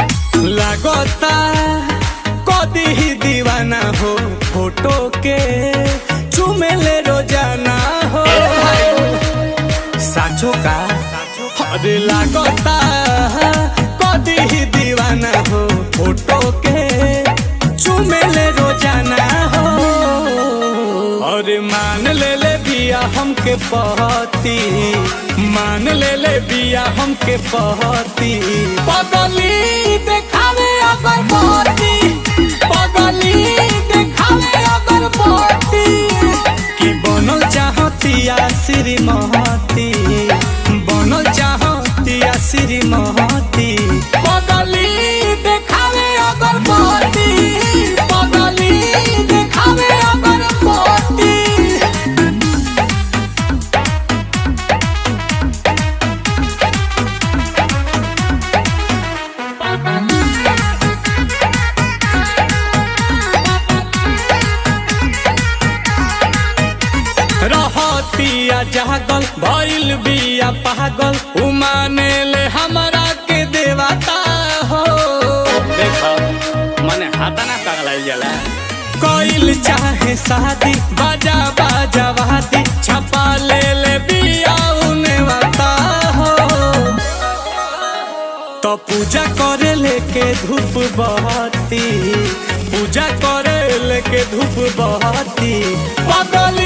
लगता कदी ही दीवाना हो फोटो के चुमेले रोजाना हो साचो का अरे लगता कदी ही दीवाना हो फोटो के चुमेले रोजाना हो। और मान ले बिया हमके पहती, मान ले बिया हमके पहती, पगली देखावे अगर मोती, पगली देखावे अगर मोती, कि बनल चाहतिया श्रीमती, बनल चाहतिया श्रीमती, पगली देखावे अगर मोती, पगली देखावे अगर मोती। रहतिया जागल भइल बिया पागल, उमाने ले हमरा के देवता हो। देखो मने हाथा ना पगलाइल जाला, कोइल चाहे शादी बाजा बाजा वादी, छपा ले बिया उने वाता हो। तो पूजा करे लेके धूप बहती, पूजा करे लेके धूप बहती, पगल